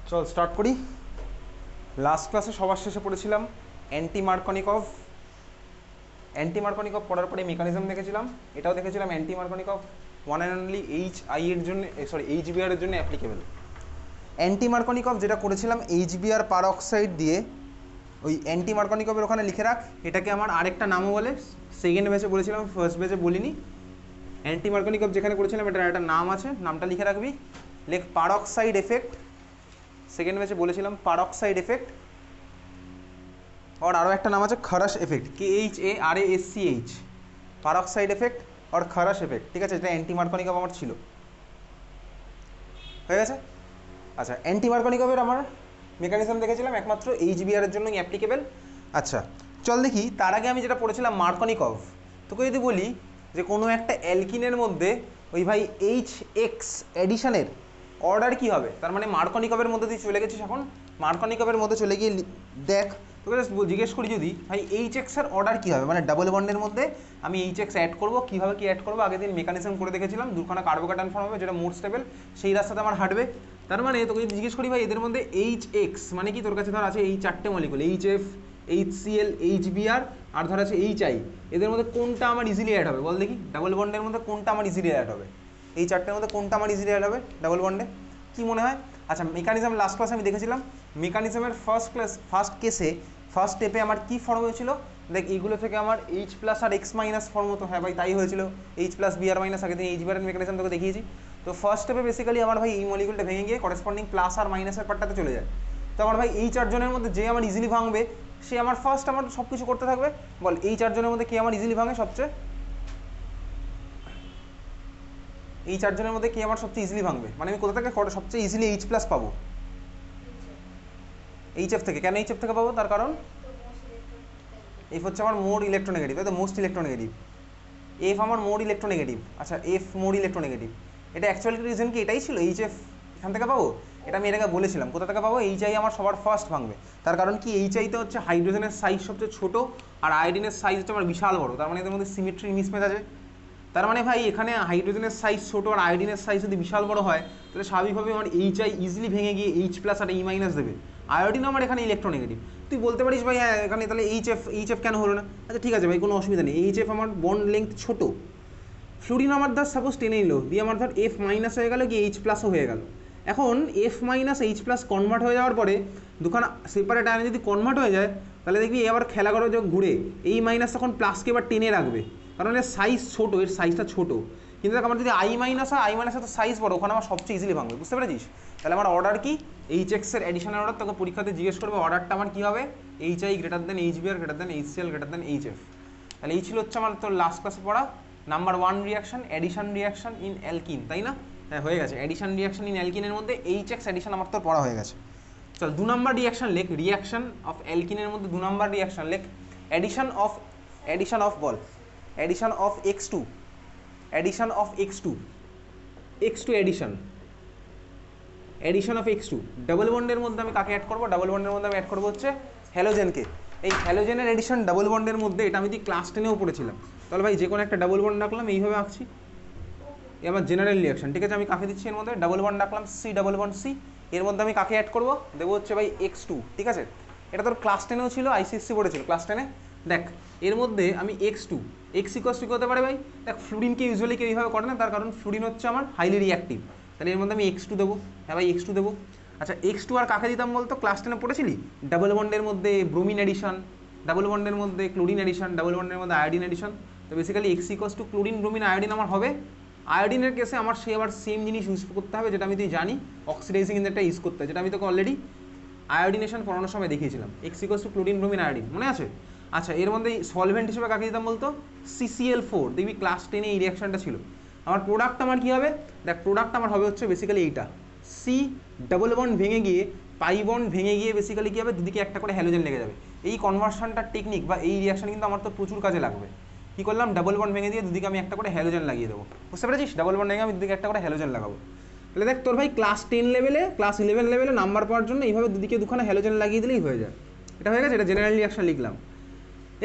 চল স্টার্ট করি। লাস্ট ক্লাসে সবার শেষে পড়েছিলাম অ্যান্টি মার্কনিকভ। অ্যান্টি মার্কনিকভ পড়ার পরে মেকানিজম দেখেছিলাম, এটাও দেখেছিলাম anti Markovnikov one and only HI এর জন্য, সরি HBr এর জন্য অ্যাপ্লিকেবল। অ্যান্টি মার্কনিকভ যেটা করেছিলাম HBr পার অক্সাইড দিয়ে, ওই অ্যান্টি মার্কনিকভের ওখানে লিখে রাখ, এটাকে আমার আরেকটা নামও বলে, সেকেন্ড ব্যাচে বলেছিলাম, ফার্স্ট ব্যাচে বলিনি। অ্যান্টি মার্কনিকভ যেখানে করেছিলাম এটার একটা নাম আছে, নামটা লিখে রাখবি, লেখ পার অক্সাইড এফেক্ট। সেকেন্ড ব্যাচে বলেছিলাম পার অক্সাইড এফেক্ট, और আরও একটা নাম আছে খারাশ এফেক্ট, KHARASCH, পার অক্সাইড এফেক্ট আর খারাশ এফেক্ট। ঠিক আছে, এটা অ্যান্টি মার্কনিকভ আমার ছিল, হয়ে গেছে। আচ্ছা, অ্যান্টি মার্কনিকভের আমার মেকানিজম দেখেছিলাম একমাত্র HBr এর জন্যই অ্যাপ্লিকেবল। আচ্ছা চল দেখি, তার আগে আমি যেটা পড়েছিলাম মার্কনিকভ। তোকে যদি বলি যে কোনো একটা অ্যালকিনের মধ্যে ওই ভাই HX অ্যাডিশনের অর্ডার কী হবে, তার মানে মার্কনিকভের মধ্যে তুই চলে গেছিস, এখন মার্কনিকভের মধ্যে চলে গিয়ে দেখ, তোকে জিজ্ঞেস করি যদি ভাই HX এর অর্ডার কী হবে, মানে ডাবল বন্ডের মধ্যে আমি HX অ্যাড করবো, কীভাবে কী অ্যাড করবো, আগের দিন মেকানিজম করে দেখেছিলাম, দুখানা কার্বোকাটায়ন ফর্ম হবে যেটা মোর স্টেবল, সেই রাস্তাতে আমার হাঁটবে। তার মানে তোকে যদি জিজ্ঞেস করি ভাই এদের মধ্যে HX মানে কি, তোর কাছে ধর আছে এই চারটে মলিকুল HF, HCl, HBr আর ধর আছে HI, এদের মধ্যে কোনটা আমার ইজিলি অ্যাড হবে বল দেখি, ডাবল বন্ডের মধ্যে কোনটা আমার ইজিলি অ্যাড হবে, এই চারটের মধ্যে কোনটা আমার ইজিলি অ্যাড হবে ডাবল বন্ডে, কি মনে হয়? আচ্ছা মেকানিজম লাস্ট ক্লাসে আমি দেখেছিলাম, মেকানিজমের ফার্স্ট কেসে ফার্স্ট স্টেপে আমার কি ফর্ম হয়েছিল, দেখ এইগুলো থেকে আমার H প্লাস আর X মাইনাস ফর্ম হতো, হ্যাঁ ভাই তাই হয়েছিল, H প্লাস Br মাইনাস, আগে দিন HBr এর মেকানিজম তোকে দেখিয়েছি। তো ফার্স্ট স্টেপে বেসিক্যালি আমার ভাই এই মলিকুলটা ভেঙে গিয়ে করেসপন্ডিং প্লাস আর মাইনাসের পার্টটাতে চলে যায়। তো আমার ভাই এই চারজনের মধ্যে যে আমার ইজিলি ভাঙবে সে আমার ফার্স্ট আমার সব কিছু করতে থাকবে। বল এই চারজনের মধ্যে কে আমার ইজিলি ভাঙে সবচেয়ে, এই চারজনের মধ্যে কে আমার সবচেয়ে ইজিলি ভাঙবে, মানে আমি কোথা থেকে সবচেয়ে ইজিলি H প্লাস পাবো, HF থেকে। কেন HF থেকে পাবো, তার কারণ F হচ্ছে আমার মোর ইলেকট্রোনেগেটিভ, তাই তো, মোস্ট ইলেকট্রোনেগেটিভ। F আমার মোর ইলেকট্রোনেগেটিভ, আচ্ছা F মোর ইলেকট্রোনেগেটিভ, এটা অ্যাকচুয়ালি রিজন কি এটাই ছিল, HF এখান থেকে পাবো, এটা আমি এটাকে বলেছিলাম, কোথা থেকে পাবো, HI আমার সবার ফার্স্ট ভাঙবে, তার কারণ কি HI তে হচ্ছে হাইড্রোজেনের সাইজ সবচেয়ে ছোটো আর আয়োডিনের সাইজ হচ্ছে আমার বিশাল বড়, তার মানে এদের মধ্যে সিমেট্রি মিসম্যাচ আছে। তার মানে ভাই এখানে হাইড্রোজেনের সাইজ ছোটো আর আয়োডিনের সাইজ যদি বিশাল বড় হয় তাহলে স্বাভাবিকভাবে আমার HI ইজিলি ভেঙে গিয়ে H প্লাস আর E মাইনাস দেবে, আয়োডিন আমার এখানে ইলেকট্রোনেগেটিভ। তুই বলতে পারিস ভাই হ্যাঁ এখানে তাহলে HF কেন হলো না, আচ্ছা ঠিক আছে ভাই কোনো অসুবিধা নেই, HF আমার বন্ড লেংথ ছোটো, ফ্লুরিন আমার ধর সাপোজ টেনে নিল দিয়ে আমার ধর F মাইনাস হয়ে গেল কি H প্লাসও হয়ে গেল, এখন F minus H plus convert হয়ে যাওয়ার পরে দুখানা সেপারেট আয়নে যদি কনভার্ট হয়ে যায় তাহলে দেখবি এবার খেলা করে যখন ঘুরে এই মাইনাস তখন প্লাসকে এবার টেনে রাখবে, কারণ এর সাইজ ছোটো, এর সাইজটা ছোটো। কিন্তু দেখ আমার যদি I মাইনাস হয়, I মাইনাসের তো সাইজ বড়, ওখানে আমার সবচেয়ে ইজিলি ভাঙবে, বুঝতে পেরেছিস? তাহলে আমার অর্ডার কি, HX এর অ্যাডিশনাল অর্ডার, তোকে পরীক্ষাতে জিজ্ঞেস করবে অর্ডারটা আমার কী হবে, HI greater than HBr greater than HCl greater than HF। তাহলে এই ছিল হচ্ছে আমার তোর লাস্ট ক্লাসে পড়া number 1 reaction, addition reaction in alkyne, তাই না? হ্যাঁ হয়ে গেছে, অ্যাডিশন রিয়াকশন ইন অ্যালকিনের মধ্যে HX অ্যাডিশন আমার তোর পড়া হয়ে গেছে। চল 2 নম্বর রিয়াকশন লেখ, রিয়াকশন অফ অ্যালকিনের মধ্যে 2 নম্বর রিয়াকশন লেখ, addition of ball, addition of X2, addition of X2 addition, addition of X2। Double বন্ডের মধ্যে আমি কাকে অ্যাড করবো, ডাবল বন্ডের মধ্যে আমি অ্যাড করবো হচ্ছে হ্যালোজেনকে। এই হ্যালোজেনের এডিশন ডাবল বন্ডের মধ্যে, এটা আমি ক্লাস 10-এও পড়েছিলাম। তাহলে ভাই যে কোনো একটা ডাবল বন্ড রাখলাম, এইভাবে আঁকছি, এই আমার জেনারেল রিয়াকশন, ঠিক আছে? আমি কাকে দিচ্ছি এর মধ্যে, ডাবল বন্ড রাখলাম সি, ডাবল বন্ড সি, এর মধ্যে আমি কাকে অ্যাড করবো, দেবো হচ্ছে ভাই X2, ঠিক আছে? এটা তোর ক্লাস 10-এও ছিল, ICSC পড়েছিল ক্লাস 10-এ। দেখ এর মধ্যে আমি X2, X ইকুয়ালস টু কী হতে পারে ভাই, দেখ ফ্লুরিনকে ইউজুয়ালি কেউ এইভাবে করে না, তার কারণ ফ্লুরিন হচ্ছে আমার হাইলি রিয়াক্টিভ, তাহলে এর মধ্যে আমি X2 দেবো, হ্যাঁ ভাই X2 দেবো। আচ্ছা X2 আর কাকে দিতাম বলতো, ক্লাস 10-এ পড়েছিলি, ডাবল বন্ডের মধ্যে ব্রোমিন এডিশন, ডাবল বন্ডের মধ্যে ক্লোরিন এডিশন, ডাবল বন্ডের মধ্যে আয়োডিন এডিশন। তো basically X equals to chlorine bromine iodine আমার হবে। আয়োডিনের কেসে আমার সে আবার সেম জিনিস ইউজ করতে হবে যেটা আমি তুই জানি, অক্সিডাইজিং এজেন্টটা ইউজ করতে হয়, যেটা আমি তোকে অলরেডি আয়োডিনেশন পড়ানোর সময় দেখিয়েছিলাম, X equals to chlorine bromine iodine, মনে আছে? আচ্ছা এর মধ্যে সলভেন্ট হিসেবে কাকে দিতাম বলতো, CCl4, দেখবি ক্লাস 10-এ এই রিয়াকশনটা ছিল। আমার প্রোডাক্ট আমার কী হবে, দেখ প্রোডাক্ট আমার হবে হচ্ছে বেসিক্যালি এইটা, সি ডাবল বন্ড ভেঙে গিয়ে পাই বন্ড ভেঙে গিয়ে বেসিক্যালি কী হবে, দুদিকে একটা করে হ্যালোজেন লেগে যাবে। এই কনভার্সনটার টেকনিক বা এই রিয়াকশন কিন্তু আমার তো প্রচুর কাজে লাগবে। কী করলাম, ডাবল বন্ড ভেঙে দিয়ে দুদিকে আমি একটা করে হ্যালোজেন লাগিয়ে দেবো, বুঝতে পেরেছিস? ডাবল বন্ড ভেঙে আমি দুদিকে একটা করে হ্যালোজেন লাগাবো। তাহলে দেখ তোর ভাই ক্লাস 10 লেভেলে, ক্লাস 11 লেভেলে নাম্বার পাওয়ার জন্য এইভাবে দুদিকে দুখানা হ্যালোজেন লাগিয়ে দিলেই হয়ে যায়। এটা হয়ে গেছে, এটা জেনারেল রিয়াকশন লিখলাম।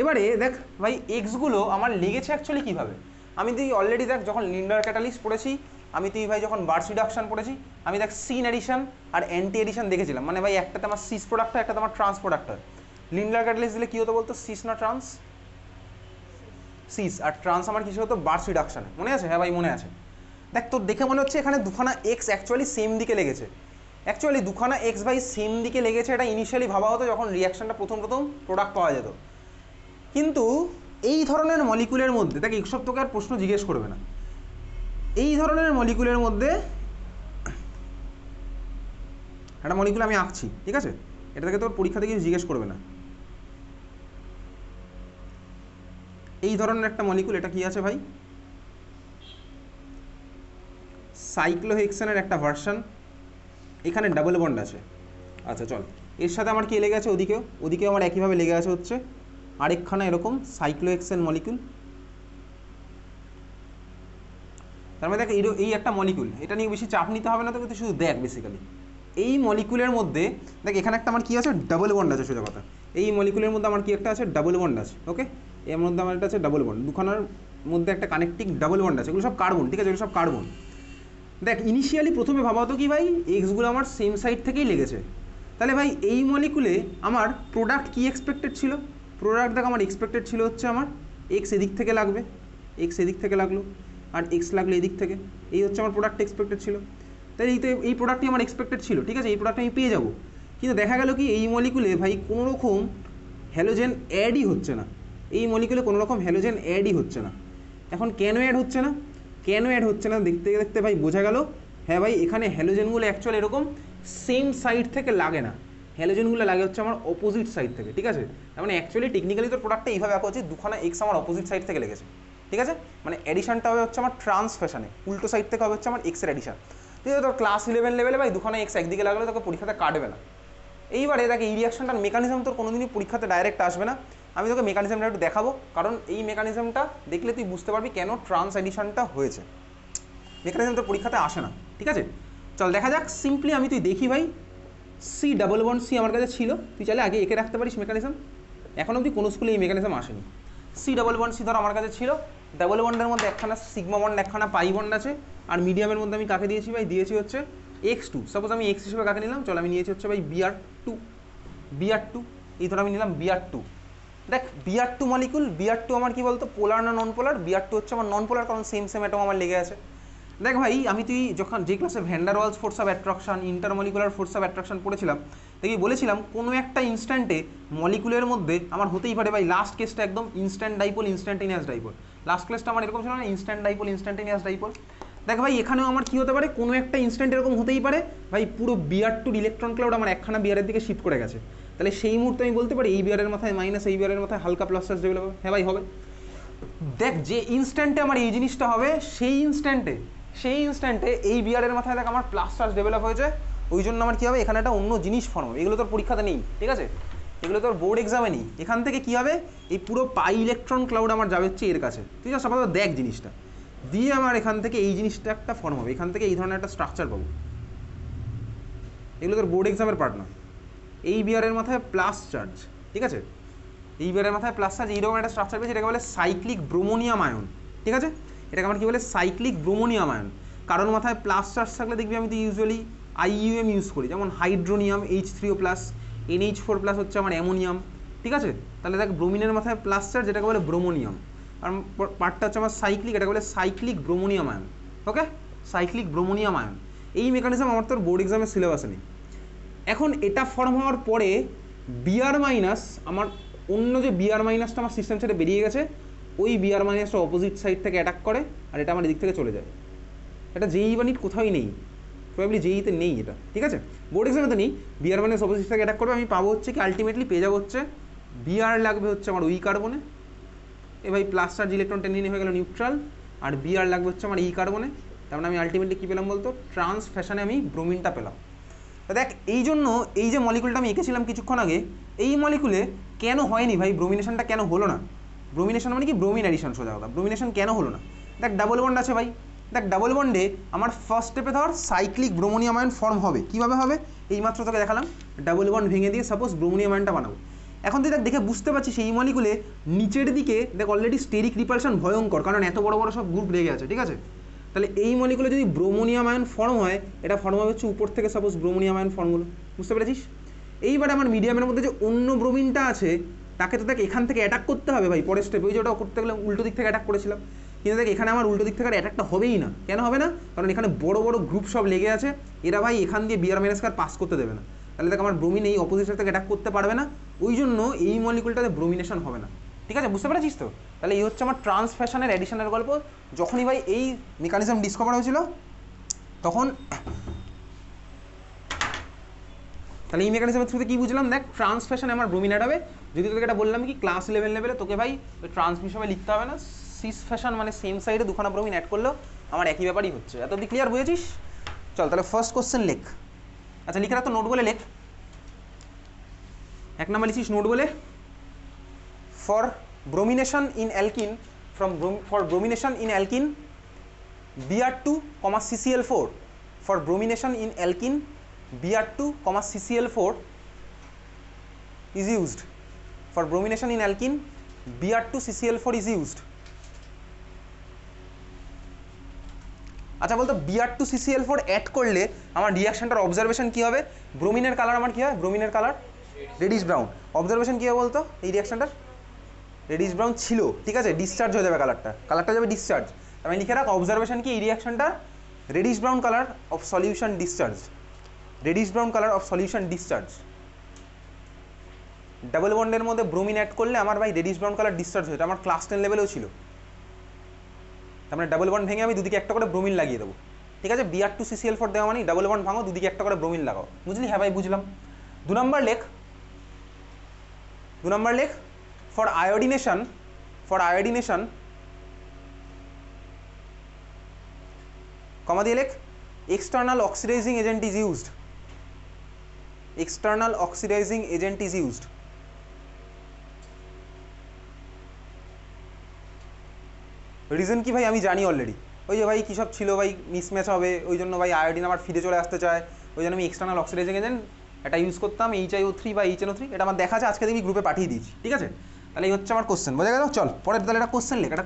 এবারে দেখ ভাই এক্সগুলো আমার লেগেছে অ্যাকচুয়ালি কীভাবে, আমি দেখি অলরেডি দেখ যখন লিন্ডার ক্যাটালিস্ট পড়েছি আমি তুই ভাই যখন বার্স রিডাকশন পড়েছি আমি দেখ সিন এডিশন আর অ্যান্টি এডিশন দেখেছিলাম, মানে ভাই একটাতে আমার সিস প্রোডাক্ট হয়, একটাতে আমার ট্রান্স প্রোডাক্ট হয়। লিনিয়ার ক্যাটালিস্ট দিলে কী হতো বলতো, সিস না ট্রান্স? সিস। আর ট্রান্স আমার কিছু হতো বার্স রিডাকশানে, মনে আছে? হ্যাঁ ভাই মনে আছে। দেখ তোর দেখে মনে হচ্ছে এখানে দুখানা এক্স অ্যাকচুয়ালি সেম দিকে লেগেছে। অ্যাকচুয়ালি দুখানা এক্স ভাই সেম দিকে লেগেছে, এটা ইনিশিয়ালি ভাবা হতো যখন রিয়াকশনটা প্রথম প্রোডাক্ট পাওয়া যেত। কিন্তু এই ধরনের মলিকুলের মধ্যে দেখ এইসব তোকে আর প্রশ্ন জিজ্ঞেস করবে না। এই ধরনের মলিকুলের মধ্যে একটা মলিকুল আমি আঁকছি, ঠিক আছে? এটা থেকে তোর পরীক্ষা থেকে জিজ্ঞেস করবে না। এই ধরনের একটা মলিকুল, এটা কি আছে ভাই? সাইক্লোহেক্সেনের একটা ভার্সন, এখানে ডাবল বন্ড আছে। আচ্ছা চল, এর সাথে আমার কি লেগে আছে? ওদিকেও আমার একইভাবে লেগে আছে হচ্ছে আরেকখানা এরকম সাইক্লোহেক্সেন মলিকুল। তার মানে দেখ এই একটা মলিকুল, এটা নিয়ে বেশি চাপ নিতে হবে না তোকে, তুই শুধু দেখ বেসিক্যালি এই মলিকুলের মধ্যে দেখ এখানে একটা আমার কি আছে? ডাবল বন্ড আছে। সোজা কথা, এই মলিকুলের মধ্যে আমার কি একটা আছে? ডাবল বন্ড আছে। ওকে, এর মধ্যে আমার একটা আছে ডাবল বন্ড, দুখানার মধ্যে একটা কানেক্টিং ডাবল বন্ড আছে। এগুলো সব কার্বন, ঠিক আছে? এগুলো সব কার্বন। দেখ ইনিশিয়ালি প্রথমে ভাবা হতো কি ভাই, এক্সগুলো আমার সেম সাইড থেকেই লেগেছে। তাহলে ভাই এই মলিকুলে আমার প্রোডাক্ট কি এক্সপেক্টেড ছিল? প্রোডাক্ট দেখ আমার এক্সপেক্টেড ছিল হচ্ছে আমার এক্স এদিক থেকে লাগবে, এক্স এদিক থেকে লাগলো, আর এক্স লাগলো এদিক থেকে। এই হচ্ছে আমার প্রোডাক্ট এক্সপেক্টেড ছিল। তাহলে এই প্রোডাক্টই আমার এক্সপেক্টেড ছিল, ঠিক আছে? এই প্রোডাক্ট আমি পেয়ে যাবো। কিন্তু দেখা গেল কি এই মলিকুলে ভাই কোনো রকম হ্যালোজেন অ্যাডই হচ্ছে না। এই মলিকুলে কোনো রকম হ্যালোজেন অ্যাডই হচ্ছে না। এখন কেন অ্যাড হচ্ছে না? কেন অ্যাড হচ্ছে না দেখতে দেখতে ভাই বোঝা গেল, হ্যাঁ ভাই এখানে হ্যালোজেনগুলো অ্যাকচুয়ালি এরকম সেম সাইড থেকে লাগে না, হ্যালোজেনগুলো লাগে হচ্ছে আমার অপোজিট সাইড থেকে, ঠিক আছে? তার মানে অ্যাকচুয়ালি টেকনিক্যালি তোর প্রোডাক্টটা এইভাবে আঁকা উচিত, দুখানা এক্স আমার অপোজিট সাইড থেকে লেগেছে, ঠিক আছে? মানে এডিশনটা হবে হচ্ছে আমার ট্রান্স ফ্যাশনে, উল্টো সাইড থেকে হবে হচ্ছে আমার এক্সের এডিশন। ঠিক আছে? তোর ক্লাস 11 লেভেলে ভাই দুখানা এক্স একদিকে লাগলে তোকে পরীক্ষাতে কাটবে না। এইবারে দেখ এই রিয়াকশনটার মেকানিজম তোর কোনোদিনই পরীক্ষাতে ডাইরেক্ট আসবে না, আমি তোকে মেকানিজমটা একটু দেখাবো, কারণ এই মেকানিজমটা দেখলে তুই বুঝতে পারবি কেন ট্রান্স এডিশনটা হয়েছে। মেকানিজম তোর পরীক্ষাতে আসে না, ঠিক আছে? চল দেখা যাক সিম্পলি, তুই দেখি ভাই সি ডাবল বন্ড সি আমার কাছে ছিল, তুই চাইলে আগে এঁকে রাখতে পারিস মেকানিজম, এখন অবধি কোনো স্কুলে এই মেকানিজম আসেনি। সি ডাবল বন্ড সি ধর আমার কাছে ছিল, ডাবল বন্ডের মধ্যে একখানা সিগমা বন্ড একখানা পাই বন্ড আছে, আর মিডিয়ামের মধ্যে আমি কাকে দিয়েছি ভাই? দিয়েছি হচ্ছে x2। সাপোজ আমি x হিসেবে কাকে নিলাম? চল আমি নিয়েছি হচ্ছে ভাই Br2, এই ধর আমি নিলাম Br2। দেখ Br2 মলিকুল, Br2 আমার কি বলতো পোলার না নন পোলার? Br2 হচ্ছে আমার নন পোলার, কারণ সেম অ্যাটম আমার লেগে আছে। দেখ ভাই তুই যখন যে ক্লাসে van der Waals force of attraction, intermolecular force of attraction পড়েছিলাম, দেখি বলেছিলাম কোনো একটা ইনস্ট্যান্টে মলিকুলের মধ্যে আমার হতেই পারে ভাই, লাস্ট কেসটা একদম instant dipole, instantaneous dipole. Last কেসটা আমার এরকম ছিল না, ইনস্ট্যান্ট ডাইপোল, ইনস্ট্যান্টেনিয়াস ডাইপোল। দেখ ভাই এখানেও আমার কী হতে পারে, কোনো একটা ইনস্ট্যান্ট এরকম হতেই পারে ভাই পুরো Br2 ইলেকট্রন ক্লাউড আমার একখানা বিয়ারের দিকে শিফট করে গেছে। তাহলে সেই মুহূর্তে আমি বলতে পারি এই বিয়ারের মাথায় মাইনাস, এই বিয়ারের মাথায় হালকা প্লাস চার্জ ডেভেলপ হবে। হ্যাঁ ভাই হবে। দেখ যে ইনস্ট্যান্টে আমার এই জিনিসটা হবে, সেই ইনস্ট্যান্টে এই বিয়ারের মাথায় দেখ আমার প্লাস চার্জ ডেভেলপ হয়েছে, ওই জন্য আমার কী হবে এখানে একটা অন্য জিনিস ফর্ম হবে। এগুলো তোর পরীক্ষাতে নেই, ঠিক আছে? এগুলো তোর বোর্ড এক্সামে নেই। এখান থেকে কী হবে, এই পুরো পাই ইলেকট্রন ক্লাউড আমার যাবে হচ্ছে এর কাছে, ঠিক আছে? আপাতত দেখ জিনিসটা দিয়ে আমার এখান থেকে এই জিনিসটা একটা ফর্ম হবে, এখান থেকে এই ধরনের একটা স্ট্রাকচার পাবো। এগুলো তোর বোর্ড এক্সামের পার্ট না। এই বিয়ারের মাথায় প্লাস চার্জ, ঠিক আছে? এই বিয়ারের মাথায় প্লাস চার্জ, এইরকম একটা স্ট্রাকচার পেয়েছে, এটাকে বলে সাইক্লিক ব্রোমোনিয়াম আয়ন, ঠিক আছে? এটাকে আমার কী বলে? Cyclic bromonium ion. কারণ মাথায় প্লাস চার্জ থাকলে দেখবি আমি তো ইউজুয়ালি IUM ইউজ করি, যেমন হাইড্রোনিয়াম H3O+, NH4+ হচ্ছে আমার অ্যামোনিয়াম, ঠিক আছে? তাহলে দেখ ব্রোমিনের মাথায় প্লাস চার্জ, যেটাকে বলে ব্রোমোনিয়াম, আর পার্টটা হচ্ছে আমার সাইক্লিক, এটাকে বলে সাইক্লিক ব্রোমোনিয়াম আয়ন। ওকে, সাইক্লিক ব্রোমোনিয়াম আয়ন। এই মেকানিজম আমার তোর বোর্ড এক্সামের সিলেবাসে নেই। এখন এটা ফর্ম হওয়ার পরে Br মাইনাস আমার অন্য যে Br মাইনাসটা আমার সিস্টেম ছেড়ে বেরিয়ে গেছে, ওই Br মাইনাসটা অপোজিট সাইড থেকে অ্যাটাক করে, আর এটা আমার এদিক থেকে চলে যায়। এটা JEE বা NEET কোথাওই নেই, প্রবাবলি JEE-তে নেই এটা, ঠিক আছে? বোর্ড এক্সামেতে নেই। Br মাইনাস অপোজিট থেকে অ্যাটাক করবে, আমি পাবো হচ্ছে কি আলটিমেটলি পেয়ে যাবো হচ্ছে Br লাগবে হচ্ছে আমার ওই কার্বনে, এ ভাই প্লাস চার্জ ইলেকট্রন টেনে নিয়ে হয়ে গেল নিউট্রাল, আর Br লাগবে হচ্ছে আমার এই কার্বনে। তার মানে আমি আলটিমেটলি কী পেলাম বলতো? ট্রান্স ফ্যাশনে আমি ব্রোমিনটা পেলাম। দেখ এই জন্য এই যে মলিকুলটা আমি এঁকেছিলাম কিছুক্ষণ আগে, এই মলিকুলে কেন হয়নি ভাই ব্রোমিনেশনটা, কেন হলো না? ব্রোমিনেশন মানে কি? ব্রোমিন অ্যাডিশন, সোজা কথা। ব্রোমিনেশন কেন হলো না? দেখ ডাবল বন্ড আছে ভাই, দেখ ডাবল বন্ডে আমার ফার্স্ট স্টেপে ধর সাইক্লিক ব্রোমোনিয়াম আয়ন ফর্ম হবে। কীভাবে হবে? এইমাত্র তোকে দেখালাম, ডাবল বন্ড ভেঙে দিয়ে সাপোজ ব্রোমোনিয়াম আয়নটা বানাবো। এখন তুই দেখ দেখে বুঝতে পারছিস এই মলিকুলে নিচের দিকে দেখ অলরেডি স্টেরিক রিপালশন ভয়ঙ্কর, কারণ এত বড় বড় সব গ্রুপ লেগে আছে, ঠিক আছে? তাহলে এই মলিকুলে যদি ব্রোমোনিয়াম আয়ন ফর্ম হয়, এটা ফর্ম হবে হচ্ছে উপর থেকে সাপোজ ব্রোমোনিয়াম আয়ন ফর্মগুলো, বুঝতে পেরেছিস? এইবার আমার মিডিয়ামের মধ্যে যে অন্য ব্রোমিনটা আছে তাকে তো তাকে এখান থেকে অ্যাটাক করতে হবে ভাই পরের স্টেপে, ওই যে ওটা করতে গেলে উল্টো দিক থেকে অ্যাটাক করেছিলাম, কিন্তু দেখ এখানে আমার উল্টো দিক থেকে আর অ্যাটাকটা হবেই না। কেন হবে না? কারণ এখানে বড় বড় গ্রুপ সব লেগে আছে, এরা ভাই এখান দিয়ে বিআর মাইনাস কার পাস করতে দেবে না, তাহলে দেখ আমার ব্রোমিন এই অপোজিট থেকে অ্যাটাক করতে পারবে না, ওই জন্য এই মলিকুলটাতে ব্রোমিনেশন হবে না। ঠিক আছে, বুঝতে পেরেছিস তো? তাহলে এই হচ্ছে আমার ট্রান্সফ্যাশনের অ্যাডিশনের গল্প। যখনই ভাই এই মেকানিজম ডিসকভার হয়েছিল তখন, তাহলে এই মেকানিজমের থ্রুতে কী বুঝলাম, দেখ ট্রান্সফ্যাশনে আমার ব্রোমিন অ্যাড হবে। যদি তোকে এটা বললাম কি ক্লাস 11 লেভেলে তোকে ভাই ওই ট্রান্সমিশনে লিখতে হবে না, সিস ফ্যাশন মানে সেম সাইডে দুখানা ব্রোমিন অ্যাড করলেও আমার একই ব্যাপারই হচ্ছে। এত অব্দি ক্লিয়ার, বুঝেছিস? চল তাহলে ফার্স্ট কোশ্চেন লেখ। আচ্ছা লিখে রাখ তো, নোট বলে লেখ। 1 নাম্বার লিখিস নোট বলে, for bromination in alkyne for bromination in alkyne Br2, CCl4, for bromination in alkene Br2, CCl4 is used. For bromination in alkene Br2 CCl4 is used. আচ্ছা বলতো Br2 CCl4 অ্যাড করলে আমার রিঅ্যাকশনটার observation কী হবে? ব্রোমিনের colour আমার কী হয়? ব্রোমিনের colour radish brown. Observation কী হবে বলতো এই রিঅ্যাকশনটার? রেডিশ ব্রাউন ছিল, ঠিক আছে, ডিসচার্জ হয়ে যাবে কালারটা যাবে ডিসচার্জ। আমি লিখে রাখ অবজারভেশন কি এই রিঅ্যাকশনটা reddish brown colour of solution discharge, reddish brown colour of solution discharge. Double বন্ডের মধ্যে ব্রোমিন অ্যাড করলে আমার ভাই রেডিশ ব্রাউন কালার ডিসচার্জ হয়েছে, আমার ক্লাস 10 লেভেলেও ছিল। তার মানে ডাবল বন্ড ভেঙে আমি দুদিকে একটা করে ব্রোমিন লাগিয়ে দেবো, ঠিক আছে? Br2 CCl4 দেওয়া মানে ডাবল বন্ড ভাঙো, দুদিকে একটা করে ব্রোমিন লাগাও, বুঝলি? হ্যাঁ ভাই বুঝলাম। 2 নম্বর লেখ, ফর আয়োডিনেশন কমা দিয়ে লেখ external oxidizing agent is used. External oxidizing agent is used. Reason কি ভাই আমি জানি অলরেডি, ওই যে ভাই কী সব ছিল ভাই, মিসম্যাচ হবে, ওই জন্য ভাই আয়োডিন আমার ফিরে চলে আসতে চায়, ওই জন্য আমি এক্সটার্নাল অক্সিডাইজিং এজেন্ট এটা ইউজ করতাম, HiO3 বা HNO3, এটা আমার দেখা আছে, আজকে দেখবি গ্রুপে পাঠিয়ে দিয়েছি, ঠিক আছে? তাহলে এই হচ্ছে আমার কোশ্চেন, বোঝা গেল? চল পরের তাহলে একটা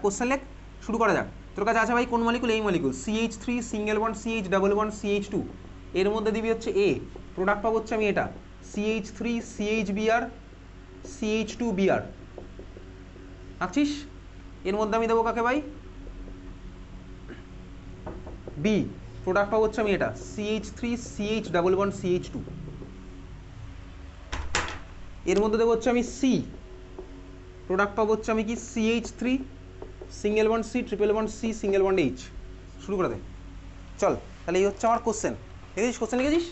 কোশ্চেন লেখ, শুরু করা যাক। তোর কাছে আছে ভাই কোন মলিকুল? এই molecule CH3 single bond CH double bond CH2, এর মধ্যে দিবি হচ্ছে A, প্রোডাক্ট পাবো হচ্ছে আমি এটা CH3 CHBr CH2Br, আঁকছিস? এর মধ্যে আমি দেবো কাকে ভাই? B, প্রোডাক্ট পাবো হচ্ছে আমি এটা CH3 CH double bond CH2, এর মধ্যে দেবো হচ্ছে আমি C, প্রোডাক্ট পাবো হচ্ছে আমি কি CH3 single bond C triple bond C single bond H। শুরু করে দে, চল। তাহলে এই হচ্ছে আমার কোশ্চেন, লিখেছিস? কোশ্চেন লিখেছিস?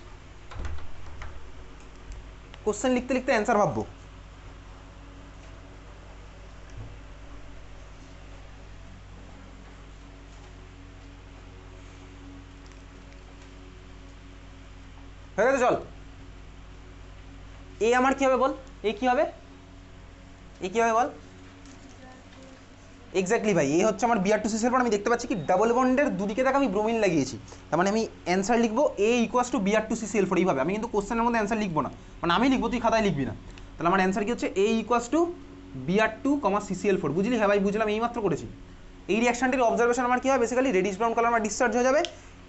কোশ্চেন লিখতে লিখতে অ্যান্সার ভাববো। হয়ে গেছে, চল। এ আমার কি হবে বল? এ কি হবে বল? এক্স্যাক্টলি ভাই, এই হচ্ছে আমার Br2 CCl4। আমি দেখতে পাচ্ছি কি ডাবল বন্ডের দুদিকে দেখ আমি ব্রোমিন লাগিয়েছি, তার মানে আমি অ্যান্সার লিখবো A = Br2 CCl4 এইভাবে। আমি কিন্তু কোশ্চেনের মধ্যে অ্যান্সার লিখবো না, মানে আমি লিখবো, তুই খাতায় লিখবি না। তাহলে আমার অ্যান্সার কি হচ্ছে A = Br2, CCl4, বুঝলি? হ্যাঁ ভাই বুঝলাম, এইমাত্র করেছি। এই রিঅ্যাকশনটির অবজারভেশন আমার কি হয়? বেসিক্যালি রেডিশ ব্রাউন কালার আমার ডিসচার্জ হয়ে যাবে।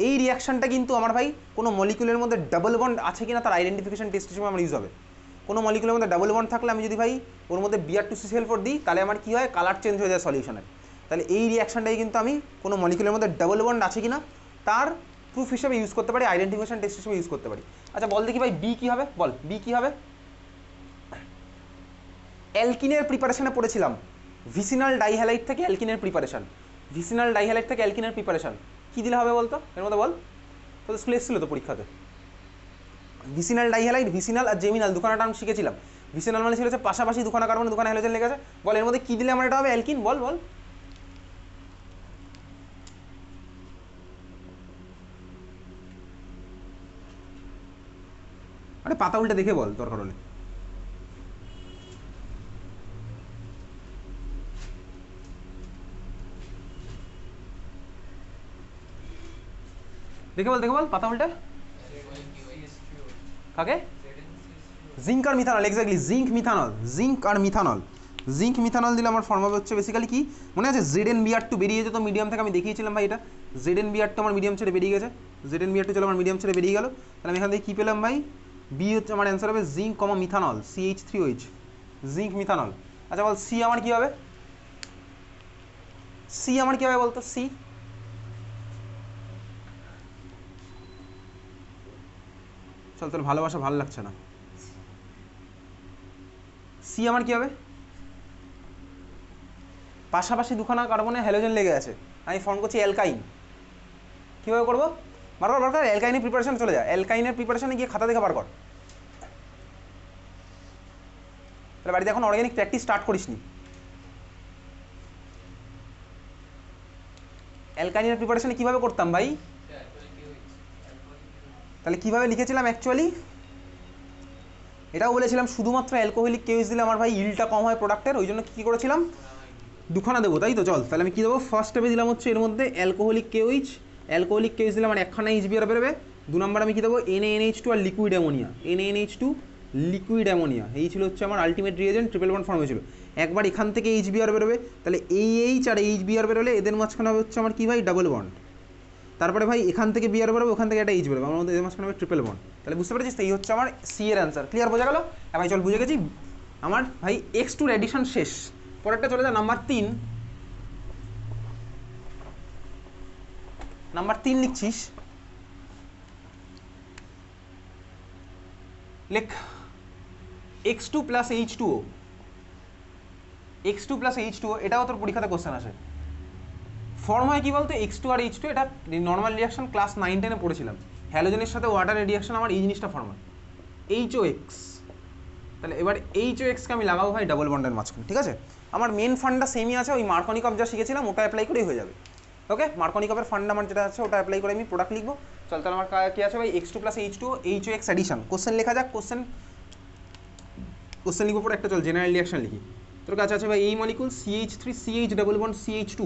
এই রিঅ্যাকশনটা কিন্তু আমার ভাই কোনো মলিকুলের মধ্যে ডাবল বন্ড আছে কিনা তার আইডেন্টিফিকেশন টেস্ট হিসেবে আমার ইউজ হবে। কোনো মলিকুলের মধ্যে ডাবল বন্ড থাকলে আমি যদি ভাই ওর মধ্যে Br2 CCl4 দিই, তাহলে আমার কি হয়? কালার চেঞ্জ হয়ে যায় সলিউশনের। তাহলে এই রিঅ্যাকশনটাই কিন্তু আমি কোনো মলিকুলের মধ্যে ডাবল বন্ড আছে কিনা তার প্রুফ হিসেবে ইউজ করতে পারি, আইডেন্টিফিকেশন টেস্ট হিসেবে ইউজ করতে পারি। আচ্ছা বল দেখি ভাই বি কী হবে? বল বি কী হবে? অ্যালকিনের প্রিপারেশনে পড়েছিলাম ভিসিনাল ডাইহ্যালাইড থেকে অ্যালকিনের প্রিপারেশন, কী দিলে হবে বলতো এর মধ্যে? বল তো, স্কুলে এসেছিলো তো পরীক্ষাতে। ভিসিনাল ডাইহ্যালাইড, ভিসিনাল আর জেমিনাল দুখানা টার্ম শিখেছিলাম। ভিসিনাল মানে ছিল হচ্ছে পাশাপাশি দুখানা কার্বন দুখানা হ্যালোজেন লেগে আছে। বল এর মধ্যে কী দিলে আমার এটা হবে অ্যালকিন? বল আরে পাতা উল্টে দেখে বল দরকার হলে। দেখে বল পাতা উল্টে। কাকে? জিঙ্ক আর মিথানল, এক্স্যাক্টলি জিঙ্ক মিথানল দিলে আমার ফর্ম হবে হচ্ছে বেসিক্যালি কি মনে আছে? ZnBr2 বেরিয়ে যেত মিডিয়াম থেকে, আমি দেখিয়েছিলাম ভাই এটা ZnBr2 আমার মিডিয়াম ছেড়ে বেরিয়ে গেছে, ZnBr2 চলো আমার মিডিয়াম ছেড়ে বেরিয়ে গেল, তাহলে আমি এখান থেকে কী পেলাম ভাই, বি হচ্ছে আমার অ্যান্সার হবে জিঙ্ক কমা মিথানল, CH3OH, জিঙ্ক মিথানল। আচ্ছা বল সি আমার কী হবে, সি আমার কী হবে বলতো, সি চল তোর ভালোবাসা ভালো লাগছে না, সি আমার কী হবে, পাশাপাশি দুখানা কার্বনে হ্যালোজেন লেগে আছে, আমি ফর্ম করছি অ্যালকাইন, কীভাবে করবো, বারবার অ্যালকাইনের প্রিপারেশন চলে যায়, অ্যালকাইনের প্রিপারেশনে গিয়ে খাতা দেখে বার কর, তাহলে বাড়িতে এখন অর্গানিক প্র্যাকটিস স্টার্ট করিসনি। অ্যালকাইনের প্রিপারেশনে কীভাবে করতাম ভাই, তাহলে কীভাবে লিখেছিলাম অ্যাকচুয়ালি, এটাও বলেছিলাম শুধুমাত্র অ্যালকোহলিক কেউইচ দিলে আমার ভাই ইলটা কম হয় প্রোডাক্টের, ওই জন্য কী করেছিলাম দুখানা দেবো, তাই তো চল তাহলে আমি কী দেবো, ফার্স্ট স্টেপে দিলাম হচ্ছে এর মধ্যে অ্যালকোহলিক কেউইচ দিলে আমার একখানা HBr বেরোবে, 2 নম্বর আমি কী দেবো NaNH2 আর liquid ammonia, NaNH2 liquid ammonia, এই ছিল হচ্ছে আমার ultimate reagent, triple bond form হয়েছিল, একবার এখান থেকে HBr বেরোবে, তাহলে এই H আর HBr বেরোলে এদের মাঝখানে হবে হচ্ছে আমার কী ভাই ডাবল বন্ড, তারপরে ভাই এখান থেকে বিআর বেরোবে, ওখান থেকে একটা H বেরোবে, আমার মধ্যে এদের মাঝখানে হবে ট্রিপল বন্ড, তাহলে বুঝতে পেরেছিস, এই হচ্ছে আমার সি এর অ্যান্সার, ক্লিয়ার বোঝা গেল, ভাই চল বুঝে গেছি, আমার ভাই X2 এডিশন শেষ, পরেরটা চলে যায় নাম্বার 3, নাম্বার 3 লিখছিস, লেখ X2 plus H2O, X2 plus H2O, এটাও তোর পরীক্ষাতে কোশ্চেন আসে, ফর্ম হয় কি বলতো X2 আর H2, এটা নর্মাল রিয়াকশন ক্লাস 9-10-এ পড়েছিলাম, হ্যালোজেনের সাথে ওয়াটারের রিয়াকশন আমার এই জিনিসটা ফর্ম হয় HOX, তাহলে এবার HOX-কে আমি লাগাবো ভাই ডাবল বন্ডের মাঝখানে, ঠিক আছে, আমার মেন ফান্ডটা সেমই আছে, ওই মার্কনিকভ যা শিখেছিলাম ওটা অ্যাপ্লাই করেই হয়ে যাবে, ওকে, মার্কনিকভের ফান্ড আমার যেটা আছে ওটা অ্যাপ্লাই করে আমি প্রোডাক্ট লিখবো, চল তাহলে আমার কী আছে ভাই X2 plus H2O HOX addition, question লেখা যাক, কোশ্চেন লিখবো পরে একটা, চল জেনারেল রিয়াকশন লিখি, তোর কাছে আছে ভাই এই molecule CH3 CH double bond CH2,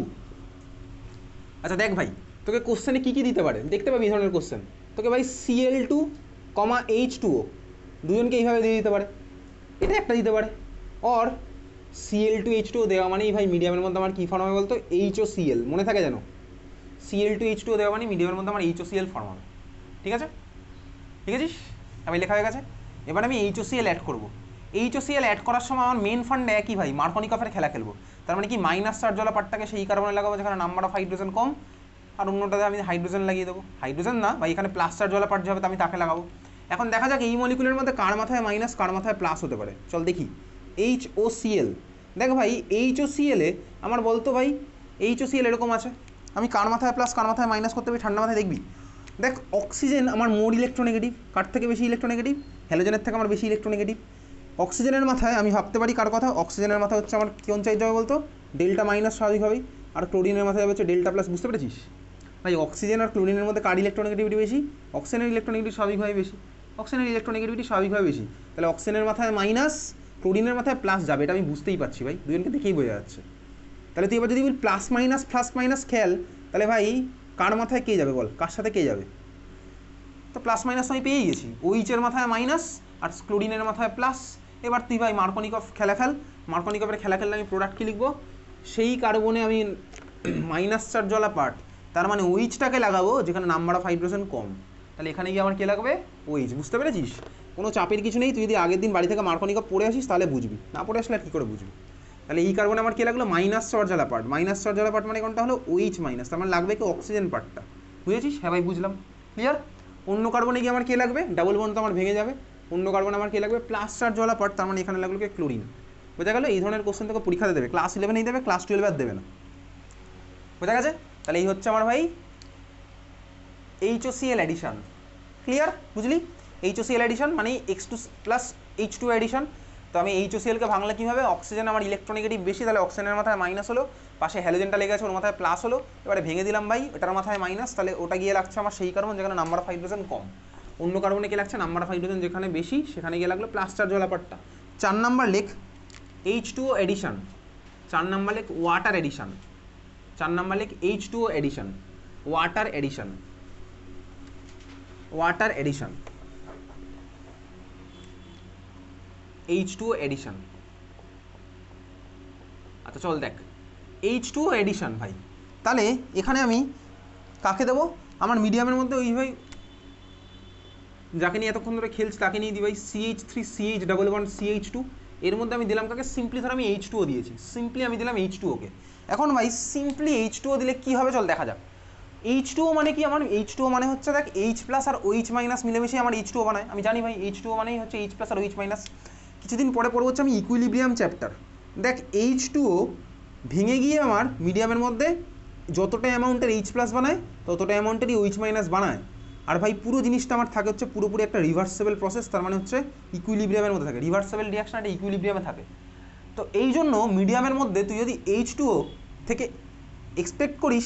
আচ্ছা দেখ ভাই তোকে কোশ্চেনে কী কী দিতে পারে দেখতে পাবি, এই ধরনের কোশ্চেন তোকে ভাই Cl2, H2O দুজনকে এইভাবে দিয়ে দিতে পারে, এটা একটা দিতে পারে, অর Cl2H2O দেওয়া মানেই ভাই মিডিয়ামের মধ্যে আমার কী ফর্ম হবে বলতো HOCl, মনে থাকে যেন Cl2H2O দেওয়া মানে মিডিয়ামের মধ্যে আমার HOCl ফর্ম হবে, ঠিক আছে, ঠিক আছে, আমি লেখা হয়ে গেছে, এবার আমি HOCl অ্যাড করবো, HOCl অ্যাড করার সময় আমার মেন ফান্ডে একই ভাই মার্কনিকভের খেলা খেলবো, তার মানে কি মাইনাস চার্জওয়ালা পার্টটাকে সেই কার্বনে লাগাবো যেখানে নাম্বার অফ হাইড্রোজেন কম, আর অন্যটাতে আমি হাইড্রোজেন লাগিয়ে দেবো, হাইড্রোজেন না ভাই এখানে প্লাস চার্জওয়ালা পার্ট যাবে, আমি তাকে লাগাবো, এখন দেখা যাক এই মলিকুলের মধ্যে কার মাথায় মাইনাস কার মাথায় প্লাস হতে পারে, চল দেখি HOCl, দেখ ভাই HOCl এ আমার বলতো ভাই HOCl এরকম আছে, আমি কার মাথায় প্লাস কার মাথায় মাইনাস করতে পারি ঠান্ডা মাথায় দেখবি, দেখ অক্সিজেন আমার মোর ইলেকট্রোনেগেটিভ, কার থেকে বেশি ইলেকট্রোনেগেটিভ, হ্যালোজেনের থেকে আমার বেশি ইলেকট্রোনেগেটিভ, অক্সিজেনের মাথায় আমি ভাবতে পারি কার কথা, অক্সিজেনের মাথায় হচ্ছে আমার কোন চার্জ যাবে বলতো ডেল্টা মাইনাস স্বাভাবিকভাবেই, আর ক্লোরিনের মাথায় যাবে হচ্ছে ডেল্টা প্লাস, বুঝতে পেরেছিস ভাই অক্সিজেন আর ক্লোরিনের মধ্যে কার ইলেকট্রোনেগেটিভিটি বেশি, অক্সিজেনের ইলেকট্রোনেগেটিভিটি স্বাভাবিকভাবে বেশি, অক্সিজেনের ইলেকট্রোনেগেটিভিটি স্বাভাবিকভাবে বেশি, তাহলে অক্সিজেনের মাথায় মাইনাস ক্লোরিনের মাথায় প্লাস যাবে, এটা আমি বুঝতেই পারছি ভাই, দুজনকে দেখেই বোঝা যাচ্ছে, তাহলে তুই এবার যদি বল প্লাস মাইনাস খেয়াল, তাহলে ভাই কার মাথায় কে যাবে বল, কার সাথে কে যাবে, তো প্লাস মাইনাস আমি পেয়েই গেছি, OH-এর মাথায় মাইনাস আর ক্লোরিনের মাথায় প্লাস, এবার তুই ভাই মার্কনিকভ খেলা খেল, মার্কনিকভের খেলা খেললে আমি প্রোডাক্ট কী লিখবো, সেই কার্বনে আমি মাইনাস চার্জওয়ালা পার্ট, তার মানে OH-টাকে লাগাবো যেখানে নাম্বার অফ হাইড্রোজেন কম, তাহলে এখানে গিয়ে আমার কে লাগবে OH, বুঝতে পেরেছিস, কোনো চাপের কিছু নেই, তুই যদি আগের দিন বাড়ি থেকে মার্কনিকভ পড়ে আসিস তাহলে বুঝবি, না পড়ে আসলে আর কী করে বুঝবি, তাহলে এই কার্বনে আমার কে লাগলো মাইনাস চার্জওয়ালা পার্ট মানে কোনটা হলো OH মাইনাস, তার মানে লাগবে কি অক্সিজেন পার্টটা, বুঝেছিস, হ্যাঁ ভাই বুঝলাম, ক্লিয়ার, অন্য কার্বনে গিয়ে আমার কে লাগবে ডাবল বন্ড তো আমার ভেঙে যাবে, অন্য কার্বন আমার কে লাগবে প্লাস চার্জওয়ালা পার্ট, তার মানে এখানে লাগলো কি ক্লোরিন, বোঝা গেল, এই ধরনের কোশ্চেন তোকে পরীক্ষাতে দেবে, ক্লাস 11-এই দেবে, ক্লাস 12 আর দেবে না, বোঝা গেছে, তাহলে এই হচ্ছে আমার ভাই HOCl অ্যাডিশন, ক্লিয়ার, বুঝলি, HOCl অ্যাডিশন মানে X2 প্লাস H2 অ্যাডিশন, তো আমি HOCl-কে ভাঙলে কীভাবে, অক্সিজেন আমার ইলেকট্রোনেগেটিভ বেশি, তাহলে অক্সিজেনের মাথায় মাইনাস হলো, পাশে হ্যালোজেনটা লেগে আছে ওর মাথায় প্লাস হলো, এবারে ভেঙে দিলাম ভাই ওটার মাথায় মাইনাস, তাহলে ওটা গিয়ে লাগছে আমার সেই কার্বন যেখানে নাম্বার অফ হাইড্রোজেন কম, অন্য কার্বনে কে লাগছে নাম্বার অফ হাইড্রোজেন যেখানে বেশি সেখানে গিয়ে লাগলো প্লাস চার্জওয়ালা পার্টটা, 4 নাম্বার লেখ H2O এডিশন, 4 নাম্বার লেখ ওয়াটার এডিশন, 4 নাম্বার লেখ H2O addition, water addition, H2O addition, আচ্ছা চল দেখ H2O এডিশন ভাই, তাহলে এখানে আমি কাকে দেবো? আমার মিডিয়ামের মধ্যে ওই ভাই যাকে নিয়ে এতক্ষণ ধরে খেলছি তাকে নিয়ে দিই ভাই CH3 CH double bond CH2, এর মধ্যে আমি দিলাম কাকে? সিম্পলি ধর আমি H2O দিয়েছি, সিম্পলি আমি দিলাম H2O কে। এখন ভাই সিম্পলি H2O দিলে কী হবে চল দেখা যাক। H2O মানে কি? আমার H2O মানে হচ্ছে দেখ H প্লাস আর OH মাইনাস মিলেমিশে আমার H2O বানায়। আমি জানি ভাই H2O মানেই হচ্ছে H প্লাস আর OH মাইনাস। কিছুদিন পরে পড়বো হচ্ছে আমি ইকুইলিব্রিয়াম চ্যাপ্টার। দেখ H2O ভেঙে গিয়ে আমার মিডিয়ামের মধ্যে যতটা অ্যামাউন্টের H প্লাস বানায় ততটা অ্যামাউন্টেরই OH মাইনাস বানায়। আর ভাই পুরো জিনিসটা আমার থাকে হচ্ছে পুরোপুরি একটা রিভার্সেবল প্রসেস, তার মানে হচ্ছে ইকুইলিব্রিয়ামের মধ্যে থাকে, রিভার্সেবল রিয়াকশন একটা ইকুইলিব্রিয়ামে থাকে। তো এই জন্য মিডিয়ামের মধ্যে তুই যদি H2O থেকে এক্সপেক্ট করিস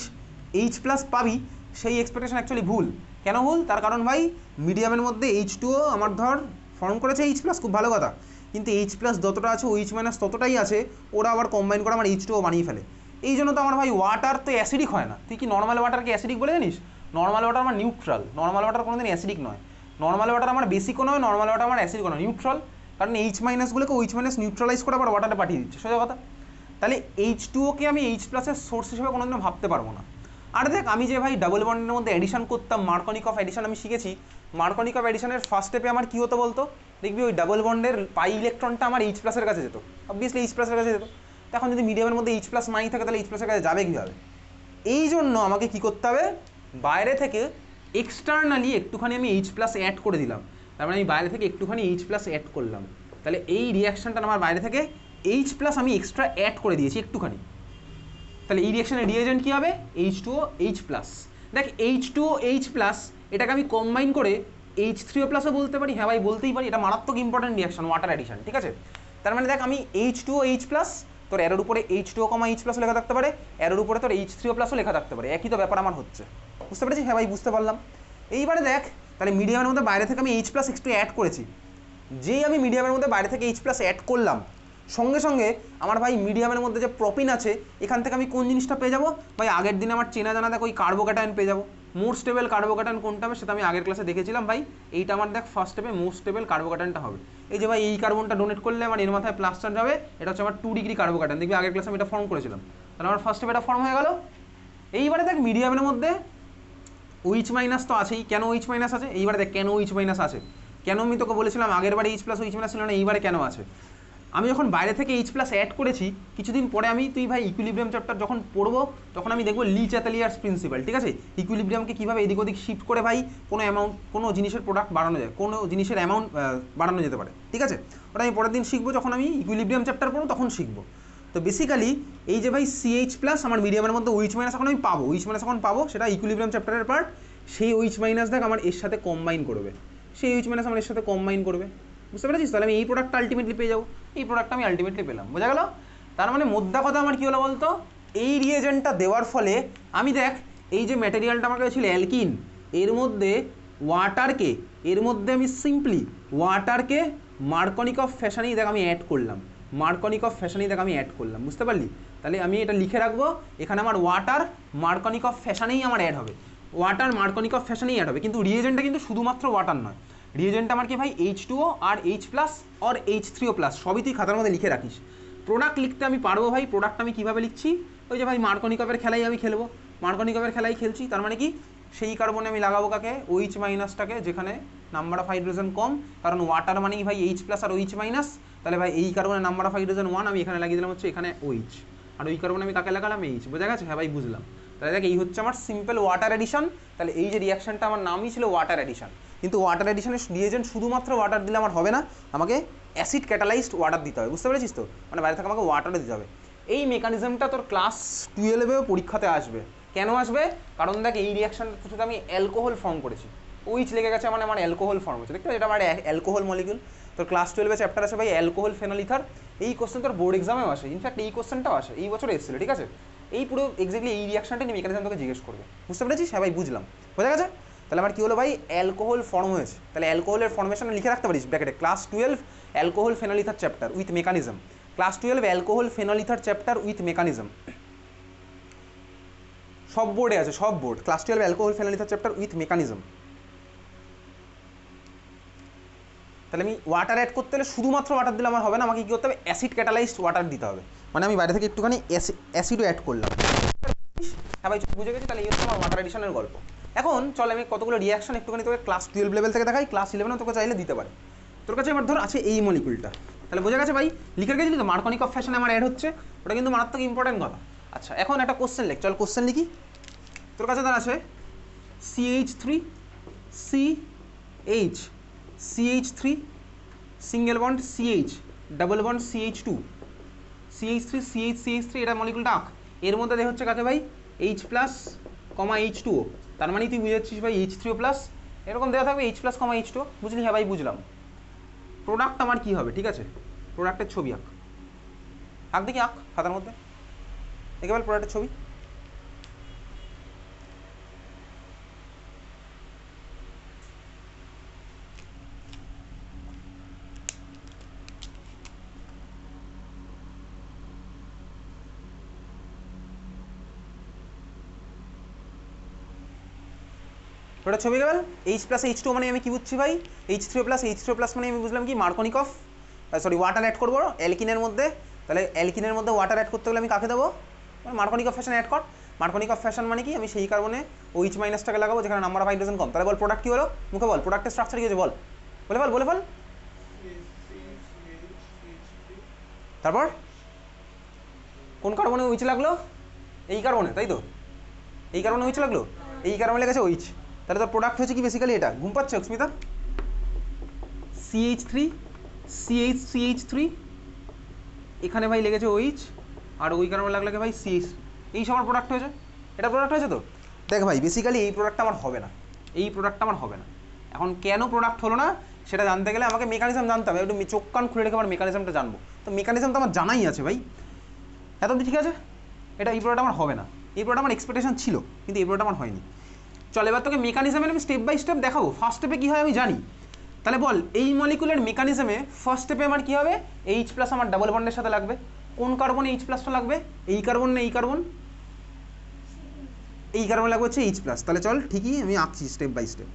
H প্লাস পাবি, সেই এক্সপেকটেশন অ্যাকচুয়ালি ভুল। কেন ভুল? তার কারণ ভাই মিডিয়ামের মধ্যে H2O আমার ধর ফর্ম করেছে H প্লাস, খুব ভালো কথা, কিন্তু H প্লাস যতটা আছে OH মাইনাস ততটাই আছে, ওরা আবার কম্বাইন করে আমার H2O বানিয়ে ফেলে। এই জন্য তো আমার ভাই ওয়াটার তো অ্যাসিডিক হয় না। তুই কি নর্মাল ওয়াটারকে অ্যাসিডিক বলে জানিস? নর্মাল ওয়াটার আমার নিউট্রাল, নর্মাল ওয়াটার কোনোদিন অ্যাসিডিক নয়। নর্মাল ওয়াটার আমার বেসিকও নয়, নর্মাল ওয়াটার আমার অ্যাসিডিক নয়, নিউট্রাল। কারণ H মাইনাসগুলোকে OH মাইনাস নিউট্রালাইজ করে আবার ওয়াটারে পাঠিয়ে দিচ্ছে, সোজা কথা। তাহলে H2O-কে আমি H প্লাসের সোর্স হিসেবে কোনোদিনও ভাবতে পারবো না। আর দেখ আমি যে ভাই ডাবল বন্ডের মধ্যে অ্যাডিশন করতাম, মার্কনিক অফ অ্যাডিশন আমি শিখেছি। মার্কনিক অফ অ্যাডিশনের ফার্স্ট স্টেপে আমার কী হতো বলতো? দেখবি ওই ডাবল বন্ডের পাই ইলেকট্রনটা আমার H প্লাসের কাছে যেত, অবভিয়াসলি H প্লাসের কাছে যেত। এখন যদি মিডিয়ামের মধ্যে H প্লাস নাই থাকে তাহলে H প্লাসের কাছে যাবে কীভাবে? এই জন্য আমাকে কী করতে হবে? বাইরে থেকে এক্সটার্নালি একটুখানি আমি H প্লাস অ্যাড করে দিলাম। তার মানে আমি বাইরে থেকে একটুখানি H প্লাস অ্যাড করলাম, তাহলে এই রিয়াকশানটা আমার বাইরে থেকে H প্লাস আমি এক্সট্রা অ্যাড করে দিয়েছি একটুখানি। তাহলে এই রিয়াকশনের রিয়েজেন্ট কী হবে? H2O H plus. দেখ H2O H প্লাস এটাকে আমি কম্বাইন করে H3O প্লাসও বলতে পারি, হ্যাঁ ভাই বলতেই পারি, এটা মারাত্মক ইম্পর্টেন্ট রিয়াকশন ওয়াটার অ্যাডিশন, ঠিক আছে? তার মানে দেখ আমি H2O H প্লাস, তোর এর উপরে H2O, H প্লাসও লেখা থাকতে পারে, এর উপরে তোর H3O প্লাসও লেখা থাকতে পারে, একই তো ব্যাপার আমার হচ্ছে, বুঝতে পেরেছি? হ্যাঁ ভাই বুঝতে পারলাম। এইবারে দেখ তাহলে মিডিয়ামের মধ্যে বাইরে থেকে আমি H প্লাস একটু অ্যাড করেছি, যেই আমি মিডিয়ামের মধ্যে বাইরে থেকে H প্লাস অ্যাড করলাম সঙ্গে সঙ্গে আমার ভাই মিডিয়ামের মধ্যে যে প্রোপিন আছে এখান থেকে আমি কোন জিনিসটা পেয়ে যাবো ভাই? আগের দিনে আমার চেনা জানা দেখ ওই কার্বোক্যাটায়ন পেয়ে যাবো। মোর স্টেবল কার্বোক্যাটায়ন কোনটা হবে সেটা আমি আগের ক্লাসে দেখেছিলাম ভাই। এইটা আমার দেখ ফার্স্ট স্টেপে মোর স্টেবল কার্বোক্যাটায়নটা হবে। এই যে ভাই এই কার্বনটা ডোনেট করলে আমার এর মাথায় প্লাস চার্জ হবে, এটা হচ্ছে আমার 2 ডিগ্রি কার্বোক্যাটায়ন, দেখবি আগের ক্লাসে আমি এটা ফর্ম করেছিলাম। তাহলে আমার ফার্স্ট স্টেপে এটা ফর্ম হয়ে গেল। এইবারে দেখ মিডিয়ামের মধ্যে OH মাইনাস তো আছেই। কেন OH মাইনাস আছে? এইবারে দেখ কেন OH মাইনাস আছে, কেন আমি তোকে বলেছিলাম আগের বারে H প্লাস OH মাইনাস ছিল না, এইবারে কেন আছে? আমি যখন বাইরে থেকে H প্লাস অ্যাড করেছি কিছুদিন পরে তুই ভাই ইকুইলিব্রিয়াম চ্যাপ্টার যখন পড়বো তখন আমি দেখবো লি চ্যাটালিয়ার্স প্রিন্সিপাল, ঠিক আছে? ইকুইলিব্রিয়ামকে কীভাবে এদিক ওদিক শিফট করে ভাই কোনো জিনিসের প্রোডাক্ট বাড়ানো যায়, কোনো জিনিসের অ্যামাউন্ট বাড়ানো যেতে পারে, ঠিক আছে? ওটা আমি পরের দিন শিখবো, যখন আমি ইকুইলিব্রিয়াম চ্যাপ্টার পড়বো তখন শিখবো। তো বেসিক্যালি এই যে ভাই CH প্লাস আমার মিডিয়ামের মধ্যে OH মাইনাস এখন আমি পাবো, OH মাইনাস এখন পাবো, সেটা ইকুইলিব্রিয়াম চ্যাপ্টারের পার্ট। সেই OH মাইনাস দেখ আমার এর সাথে কম্বাইন করবে, সেই OH মাইনাস আমার এর সাথে কম্বাইন করবে, বুঝতে পেরেছিস? তাহলে আমি এই প্রোডাক্টটা আলটিমেটলি পেয়ে যাবো, এই প্রোডাক্টটা আমি আলটিমেটলি পেলাম, বোঝা গেল? তার মানে মোদ্দা কথা আমার কী হলো বলতো? এই রিয়েজেন্টটা দেওয়ার ফলে আমি দেখ এই যে ম্যাটেরিয়ালটা আমার কাছে ছিল অ্যালকিন, এর মধ্যে ওয়াটারকে, এর মধ্যে আমি সিম্পলি ওয়াটারকে মার্কনিক অফ ফ্যাশনেই দেখ আমি অ্যাড করলাম, মার্কনিক অফ ফ্যাশনেই দেখ আমি অ্যাড করলাম, বুঝতে পারলি? তাহলে আমি এটা লিখে রাখবো, এখানে আমার ওয়াটার মার্কনিক অফ ফ্যাশনেই আমার অ্যাড হবে, ওয়াটার মার্কনিক অফ ফ্যাশনেই অ্যাড হবে। কিন্তু রিয়েজেন্টটা কিন্তু শুধুমাত্র ওয়াটার নয়, রিয়েজেন্ট আমার কি ভাই H2O আর H প্লাস আর H3O প্লাস, সবই তুই খাতার মধ্যে লিখে রাখিস। প্রোডাক্ট লিখতে আমি পারবো ভাই, প্রোডাক্ট আমি কীভাবে লিখছি? ওই যে ভাই মার্কনিক অফের খেলাই আমি খেলবো, মার্কনিক অফের খেলাই খেলছি, তার মানে কি সেই কার্বনে আমি লাগাবো কাকে? OH মাইনাসটাকে, যেখানে নাম্বার অফ হাইড্রোজেন কম, কারণ ওয়াটার মানেই ভাই H প্লাস আর OH মাইনাস। তাহলে ভাই এই কার্বনের নাম্বার অফ হাইড্রোজেন 1, আমি এখানে লাগিয়ে দিলাম হচ্ছে এখানে OH, আর ওই কার্বনে আমি কাকে লাগালাম? H, বোঝা গেছে? হ্যাঁ ভাই বুঝলাম। তাহলে দেখ এই হচ্ছে আমার সিম্পল ওয়াটার অ্যাডিশন। তাহলে এই যে রিয়াকশনটা আমার নামই ছিল ওয়াটার অ্যাডিশন, কিন্তু ওয়াটার অ্যাডিশনের রিয়েজেন্ট শুধুমাত্র ওয়াটার দিলে আমার হবে না, আমাকে অ্যাসিড ক্যাটালাইজড ওয়াটার দিতে হবে, বুঝতে পেরেছিস তো? মানে বাইরে থেকে আমাকে ওয়াটারে দিতে হবে। এই মেকানিজমটা তোর ক্লাস 12-এও পরীক্ষাতে আসবে। কেন আসবে? কারণ দেখ এই রিয়াকশনটার সাথে আমি অ্যালকোহল ফর্ম করেছি, OH লেগে গেছে মানে আমার অ্যালকোহল ফর্ম হচ্ছে, দেখতে এটা আমার অ্যালকোহল মলিকিউল। তোর ক্লাস 12-এ চ্যাপ্টার আছে ভাই অ্যালকোহল ফেনল ইথার, এই কোশ্চেন তোর বোর্ড এক্সামেও আসে, ইনফ্যাক্ট এই কোশ্চেনটাও আসে, এই বছর এসেছিল, ঠিক আছে? এই পুরো এক্স্যাক্টলি এই রিয়াকশনটা নিয়ে মেকানিজম তোকে জিজ্ঞেস করবে, বুঝতে পেরেছিস? হ্যাঁ ভাই বুঝলাম, বোঝা গেছে? তাহলে আমার কী হলো ভাই? অ্যালকোহল ফর্ম হয়েছে। তাহলে অ্যালকোহলের ফর্মেশন লিখে রাখতে পারিস ব্র্যাকেটে, class 12 alcohol phenol ether chapter with mechanism, class 12 alcohol phenol ether chapter with mechanism, সব বোর্ডে আছে, সব board, class 12 alcohol phenol ether chapter with mechanism. তাহলে আমি ওয়াটার অ্যাড করতে হলে শুধুমাত্র ওয়াটার দিলে আমার হবে না, আমাকে কী করতে হবে? অ্যাসিড ক্যাটালাইজড ওয়াটার দিতে হবে, মানে আমি বাইরে থেকে একটুখানি অ্যাসিডও অ্যাড করলাম। হ্যাঁ ভাই বুঝে গেছি। তাহলে এই হচ্ছে আমার ওয়াটার এডিশনের গল্প। এখন চল আমি কতগুলো রিয়াকশন একটুখানি তোকে ক্লাস 12 লেভেল থেকে দেখাই, ক্লাস 11 তোকে চাইলে দিতে পারে। তোর কাছে এবার ধর আছে এই মলিকুলটা, তাহলে বোঝা গেছে ভাই লিখে গেছিলি তো মার্কনিক অফ ফ্যাশনে আমার অ্যাড হচ্ছে, ওটা কিন্তু মারাত্মক ইম্পর্টেন্ট কথা। আচ্ছা এখন একটা কোশ্চেন লেখ, চল কোশ্চেন লিখি। তোর কাছে ধর আছে CH3 CH CH3 single bond CH double bond CH2 CH3 CH CH3 এটা মলিকুলটা আঁক। এর মধ্যে দেখ হচ্ছে কাকে ভাই H প্লাস কমা H2O, তার মানে তুই বুঝাচ্ছিস ভাই H3O প্লাস এরকম দেওয়া থাকবে H প্লাস কমা H2O, বুঝলি? হ্যাঁ ভাই বুঝলাম। প্রোডাক্ট আমার কি হবে, ঠিক আছে প্রোডাক্টের ছবি আঁক, আঁক দেখি আঁক খাতার মধ্যে, একেবারে প্রোডাক্টের ছবি। ওটা ছবি গেল H প্লাস H2 মানে আমি কি বুঝছি ভাই H3O প্লাস H3O প্লাস মানে আমি বুঝলাম কি মার্কনিক অফ সরি ওয়াটার অ্যাড করবো অ্যালকিনের মধ্যে। তাহলে অ্যালকিনের মধ্যে ওয়াটার অ্যাড করতে গেলে আমি কাকে দেবো, মার্কনিক অফ ফ্যাশন অ্যাড কর। মার্কনিক অফ ফ্যাশন মানে কি আমি সেই কারণে OH মাইনাসটাকে লাগাবো যেখানে নাম্বার অফ হাইড্রোজেন কম। তাহলে বল প্রোডাক্ট কি হলো, মুখে বল প্রোডাক্টের স্ট্রাকচার কি হয়েছে বল, বলে বল বলে বল। তারপর কোন কার্বনে OH লাগলো, এই কার্বনে, তাই তো এই কার্বনে OH লাগলো, এই কার্বনে লেগেছে OH। তাহলে তোর প্রোডাক্ট হচ্ছে কি বেসিক্যালি এটা, ঘুম পাচ্ছে অস্মিতা, CH3 CH3 এখানে ভাই লেগেছে OH আর ওই কারণে লাগলে ভাই CH, এই সবার প্রোডাক্ট হয়েছে, এটা প্রোডাক্ট হয়েছে তো। দেখ ভাই বেসিক্যালি এই প্রোডাক্টটা আমার হবে না, এই প্রোডাক্টটা আমার হবে না। এখন কেন প্রোডাক্ট হলো না সেটা জানতে গেলে আমাকে মেকানিজম জানতে হবে, একটু চোখ কান খুলে রেখে আমার মেকানিজমটা জানবো। তো মেকানিজম তো আমার জানাই আছে ভাই, এত ঠিক আছে। এটা এই প্রোডাক্ট আমার হবে না, এই প্রোডাক্ট আমার এক্সপেকটেশন ছিল কিন্তু এই প্রোডাক্ট আমার হয়নি। চল এবার তোকে মেকানিজমের আমি স্টেপ বাই স্টেপ দেখাবো। ফার্স্ট স্টেপে কী হয় আমি জানি, তাহলে বল এই মলিকুলার মেকানিজমে ফার্স্ট স্টেপে আমার কী হবে H প্লাস আমার ডাবল বন্ডের সাথে লাগবে। কোন কার্বনে H প্লাসটা লাগবে, এই কার্বন না এই কার্বন, এই কার্বন লাগবে হচ্ছে H প্লাস। তাহলে চল ঠিকই আমি আঁকছি step by step,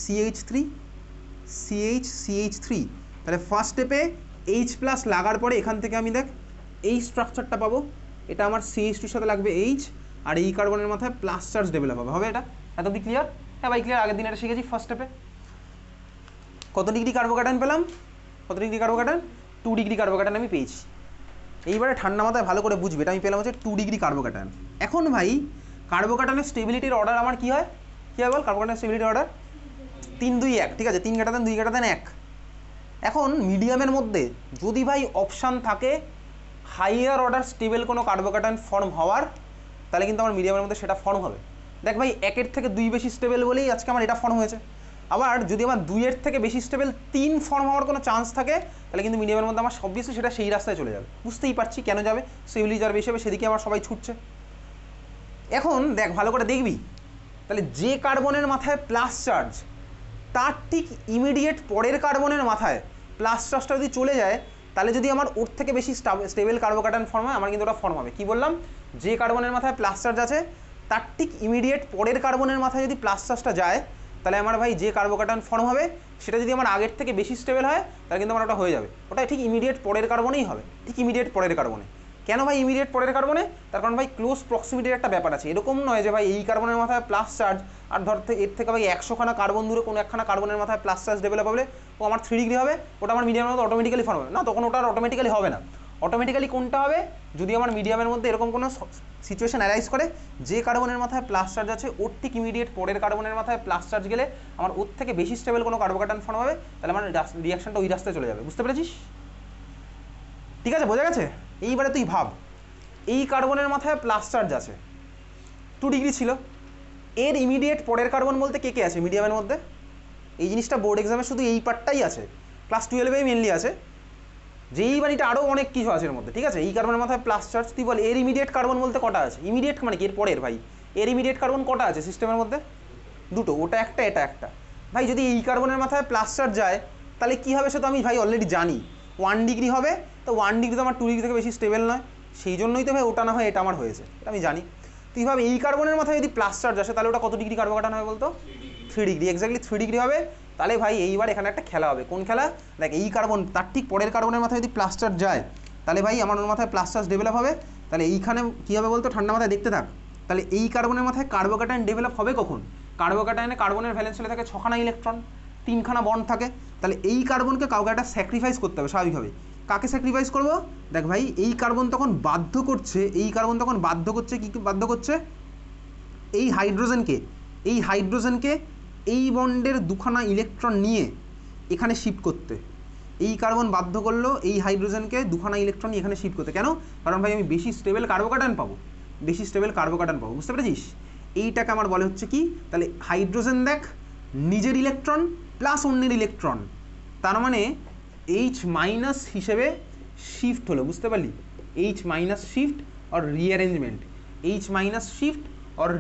CH3 CH3। তাহলে ফার্স্ট স্টেপে H প্লাস লাগার পরে এখান থেকে আমি দেখ এই স্ট্রাকচারটা পাবো, এটা আমার CH2 সাথে লাগবে H আর এই কার্বনের মাথায় প্লাস চার্জ ডেভেলপ হবে এটা। এত কি ক্লিয়ার? হ্যাঁ ভাই ক্লিয়ার, আগের দিন এটা শিখেছি ফার্স্ট স্টেপে। কত ডিগ্রি কার্বোক্যাটায়ন পেলাম, কত ডিগ্রি কার্বোক্যাটায়ন, 2 ডিগ্রি কার্বোক্যাটায়ন আমি পেয়েছি। এইবারে ঠান্ডা মাথায় ভালো করে বুঝবে, এটা আমি পেলাম হচ্ছে 2 ডিগ্রি কার্বোক্যাটায়ন। এখন ভাই কার্বোক্যাটায়নের স্টেবিলিটির অর্ডার আমার কী হয়, কী হয় বল, কার্বোক্যাটায়নের স্টেবিলিটির অর্ডার 3 2 1, ঠিক আছে 3 > 2 > 1। এখন মিডিয়ামের মধ্যে যদি ভাই অপশান থাকে হাইয়ার অর্ডার স্টেবল কোনো কার্বোক্যাটায়ন ফর্ম হওয়ার, তাহলে কিন্তু আমার মিডিয়ামের মধ্যে সেটা ফর্ম হবে। দেখ ভাই 1 থেকে 2 বেশি স্টেবল বলেই আজকে আমার এটা ফর্ম হয়েছে। আবার যদি আমার 2 থেকে বেশি স্টেবল 3 ফর্ম হওয়ার কোনো চান্স থাকে তাহলে কিন্তু মিডিয়ামের মধ্যে আমার সবকিছু সেটা সেই রাস্তায় চলে যাবে। বুঝতেই পারছি কেন যাবে, স্টেবিলিটি যার বেশি হবে সেদিকে আমার সবাই ছুটছে। এখন দেখ ভালো করে দেখবি, তাহলে যে কার্বনের মাথায় প্লাস চার্জ তার ঠিক ইমিডিয়েট পরের কার্বনের মাথায় প্লাস চার্জটা যদি চলে যায় তাহলে যদি আমার ওর থেকে বেশি স্টেবল কার্বোক্যাটায়ন ফর্ম হয় আমার কিন্তু ওটা ফর্ম হবে। কী বললাম, যে কার্বনের মাথায় প্লাস চার্জ আছে তার ঠিক ইমিডিয়েট পরের কার্বনের মাথায় যদি প্লাস চার্জটা যায় তাহলে আমার ভাই যে কার্বোক্যাটায়ন ফর্ম হবে সেটা যদি আমার আগের থেকে বেশি স্টেবল হয় তাহলে কিন্তু আমার ওটা হয়ে যাবে, ওটা ঠিক ইমিডিয়েট পরের কার্বনেই হবে, ঠিক ইমিডিয়েট পরের কার্বনে। কেন ভাই ইমিডিয়েট পরের কার্বনে, তার কারণ ভাই ক্লোজ প্রক্সিমিটির একটা ব্যাপার আছে। এরকম নয় যে ভাই এই কার্বনের মাথায় প্লাস চার্জ আর ধর এর থেকে ভাই 100খানা কার্বন দূরে কোনো একখানা কার্বনের মাথায় প্লাস চার্জ ডেভেলপ হবে ও আমার 3 ডিগ্রি হবে, ওটা আমার মিডিয়ামের মধ্যে অটোমেটিক্যালি ফর্ম হবে না, তখন ওটা আর অটোমেটিক্যালি হবে না। অটোমেটিক্যালি কোনটা হবে, যদি আমার মিডিয়ামের মধ্যে এরকম কোনো সিচুয়েশন অ্যারাইজ করে যে কার্বনের মাথায় প্লাস চার্জ আছে ওর ঠিক ইমিডিয়েট পরের কার্বনের মাথায় প্লাস চার্জ গেলে আমার ওর থেকে বেশি স্টেবল কোনো কার্বোক্যাটায়ন ফর্ম হবে, তাহলে আমার রিয়াকশনটা ওই রাস্তায় চলে যাবে। বুঝতে পেরেছিস? ঠিক আছে, বোঝা গেছে? এইবারে তুই ভাব, এই কার্বনের মাথায় প্লাস চার্জ আছে 2 ডিগ্রি ছিল, এর ইমিডিয়েট পরের কার্বন বলতে কে কে আছে মিডিয়ামের মধ্যে? এই জিনিসটা বোর্ড এক্সামে শুধু এই পার্টটাই আছে, ক্লাস 12-এই মেনলি আছে, যেই বাড়িটা আরও অনেক কিছু আছে এর মধ্যে। ঠিক আছে, এই কার্বনের মাথায় প্লাস চার্জ, তুই বল এর ইমিডিয়েট কার্বন বলতে কটা আছে? ইমিডিয়েট মানে কি এর পরের ভাই, এর ইমিডিয়েট কার্বন কটা আছে সিস্টেমের মধ্যে? 2টো, ওটা একটা এটা একটা। ভাই যদি এই কার্বনের মাথায় প্লাস চার্জ যায় তাহলে কী হবে সে তো আমি ভাই অলরেডি জানি, 1 ডিগ্রি হবে। তো 1 ডিগ্রি তো আমার 2 ডিগ্রি থেকে বেশি স্টেবল নয়, সেই জন্যই তো ভাই ওটা না হয় এটা আমার হয়েছে, এটা আমি জানি। তুই ভাবে এই কার্বনের মাথায় যদি প্লাস চার্জ আসে তাহলে ওটা কত ডিগ্রি কার্বোক্যাটায়ন হবে বলতো? 3 ডিগ্রি, এক্স্যাক্টলি 3 ডিগ্রি হবে। তাহলে ভাই এইবার এখানে একটা খেলা হবে, কোন খেলা? দেখ এই কার্বন তার ঠিক পরের কার্বনের মাথায় যদি প্লাস চার্জ যায় তাহলে ভাই আমার ওর মাথায় প্লাস চার্জ ডেভেলপ হবে। তাহলে এইখানে কী হবে বলতো, ঠান্ডা মাথায় দেখতে থাক, তাহলে এই কার্বনের মাথায় কার্বোক্যাটায়ন ডেভেলপ হবে কখন? কার্বোক্যাটায়নে কার্বনের ভ্যালেন্স শেলে থাকে 6খানা ইলেকট্রন, 3খানা বন্ড থাকে। তাহলে এই কার্বনকে কাউকে একটা স্যাক্রিফাইস করতে হবে স্বাভাবিকভাবে। কাকে স্যাক্রিফাইস করবো? দেখ ভাই, এই কার্বন তখন বাধ্য করছে, কি বাধ্য করছে? এই হাইড্রোজেনকে এই বন্ডের 2খানা ইলেকট্রন নিয়ে এখানে শিফট করতে। এই কার্বন বাধ্য করলো এই হাইড্রোজেনকে 2খানা ইলেকট্রন নিয়ে এখানে শিফট করতে। কেন? কারণ ভাই আমি বেশি স্টেবল কার্বোক্যাটায়ন পাবো, বুঝতে পেরেছিস? এইটাকে আমার বলে হচ্ছে কি, তাহলে হাইড্রোজেন দেখ নিজের ইলেকট্রন প্লাস অন্যের ইলেকট্রন, তার মানে H মাইনাস হিসেবে শিফট হলো, বুঝতে পারলি? H minus shift or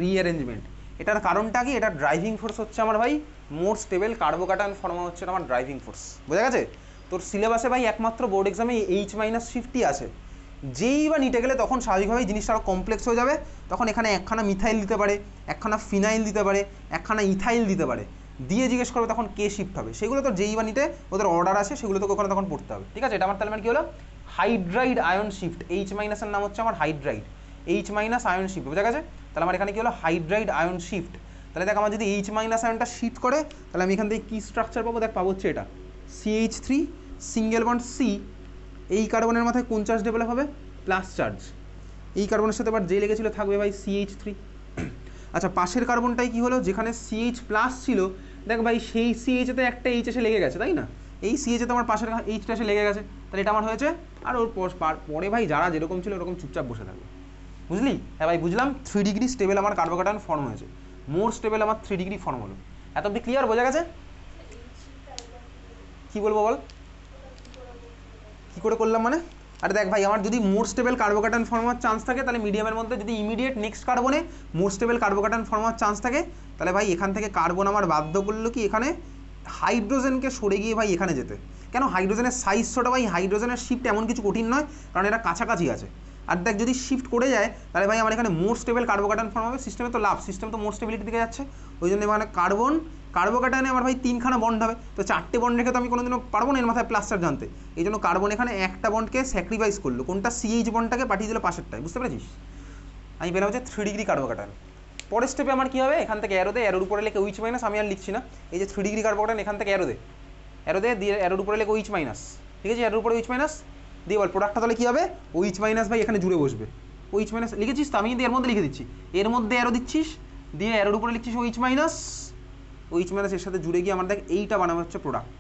rearrangement. এটার কারণটা কি? এটার ড্রাইভিং ফোর্স হচ্ছে আমার ভাই মোর স্টেবল কার্বোক্যাটায়ন ফর্মা হচ্ছে আমার ড্রাইভিং ফোর্স। বোঝা গেছে? তোর সিলেবাসে ভাই একমাত্র বোর্ড এক্সামে H মাইনাস শিফটই আছে। যেই বা নিতে গেলে তখন স্বাভাবিকভাবেই জিনিসটা আরও কমপ্লেক্স হয়ে যাবে। তখন এখানে একখানা মিথাইল দিতে পারে, একখানা ফিনাইল দিতে পারে, একখানা ইথাইল দিতে পারে, দিয়ে জিজ্ঞেস করবে তখন কে শিফট হবে। সেগুলো তো যেই বা নিতে ওদের অর্ডার আছে, সেগুলো তো ওখানে তখন পড়তে হবে। ঠিক আছে? এটা আমার তাহলে মানে কী হলো? Hydride ion shift. H মাইনাসের নাম হচ্ছে আমার hydride, H minus ion shift. বোঝা গেছে? তাহলে আমার এখানে কী হলো? Hydride ion shift. তাহলে দেখ আমার যদি H মাইনাস আয়নটা শিফট করে, তাহলে আমি এখান থেকে কী স্ট্রাকচার পাবো? দেখ পাবো হচ্ছে এটা CH3 সিঙ্গেল বন্ড C। এই কার্বনের মাথায় কোন চার্জ ডেভেলপ হবে? Plus charge. এই কার্বনের সাথে আবার যে লেগেছিল থাকবে ভাই CH3। আচ্ছা, পাশের কার্বনটাই কি হলো? যেখানে CH প্লাস ছিল, দেখ ভাই সেই CH-এতে একটা H এসে লেগে গেছে, তাই না? এই CH-এতে আমার পাশের H-টা এসে লেগে গেছে, তাহলে এটা আমার হয়েছে। আর ওর পরে ভাই যারা যেরকম ছিল ওরকম চুপচাপ বসে থাকবে। বুঝলি? হ্যাঁ ভাই বুঝলাম। 3 ডিগ্রি স্টেবল আমার কার্বোক্যাটায়ন ফর্ম হয়েছে, মোর স্টেবল আমার 3 ডিগ্রি ফর্ম হলো। এত অব্দি ক্লিয়ার? বোঝা গেছে? কি বলবো বল? কি করে করলাম মানে? আরে দেখ ভাই, আমার যদি মোর স্টেবল কার্বোক্যাটায়ন ফর্ম হওয়ার চান্স থাকে, তাহলে মিডিয়ামের মধ্যে যদি ইমিডিয়েট নেক্সট কার্বনে মোর স্টেবল কার্বোক্যাটায়ন ফর্ম হওয়ার চান্স থাকে, তাহলে ভাই এখান থেকে কার্বন আমার বাধ্য করলো কি এখানে হাইড্রোজেনকে সরে গিয়ে ভাই এখানে যেতে। কেন? হাইড্রোজেনের সাইজ ছোটো ভাই, হাইড্রোজেনের শিফট এমন কিছু কঠিন নয়, কারণ এটা কাছাকাছি আছে। আর দেখ যদি শিফট করে যায়, তাহলে ভাই আমার এখানে মোর স্টেবল কার্বোক্যাটায়ন ফর্ম হবে। সিস্টেমে তো লাভ, সিস্টেম তো মোর স্টেবিলিটির দিকে যাচ্ছে। ওই জন্য মানে কার্বোক্যাটায়নে আমার ভাই 3খানা বন্ড হবে, তো 4টে বন্ড রেখে তো আমি কোনোদিনও পারবো না এর মাথায় প্লাস চার্জ জানতে। এই জন্য কার্বন এখানে একটা বন্ডকে স্যাক্রিফাইস করলো, কোনটা? CH বন্ডটাকে পাঠিয়ে দিল পাশেরটায়। বুঝতে পেরেছিস? আমি পেলাম হচ্ছে 3 ডিগ্রি কার্বোক্যাটায়ন। পরের স্টেপে আমার কী হবে? এখান থেকে অ্যারো দে, অ্যারোর উপরে লেখে OH মাইনাস। আমি আর লিখছি না, এই যে 3 ডিগ্রি কার্বোক্যাটায়ন এখান থেকে অ্যারো দে দিয়ে অ্যারোর উপরে লেখে OH মাইনাস। ঠিক আছে? অ্যারোর উপরে OH মাইনাস দিয়ে বল প্রোডাক্টটা তাহলে কী হবে? OH মাইনাস ভাই এখানে জুড়ে বসবে। OH মাইনাস লিখেছিস তো? আমি কিন্তু এর মধ্যে লিখে দিচ্ছি, এর মধ্যে অ্যারো দিচ্ছিস, দিয়ে অ্যারোর উপরে লিখছিস OH মাইনাস। OH মাইনাস এর সাথে জুড়ে গিয়ে আমার দেখ এইটা বানানো হচ্ছে প্রোডাক্ট।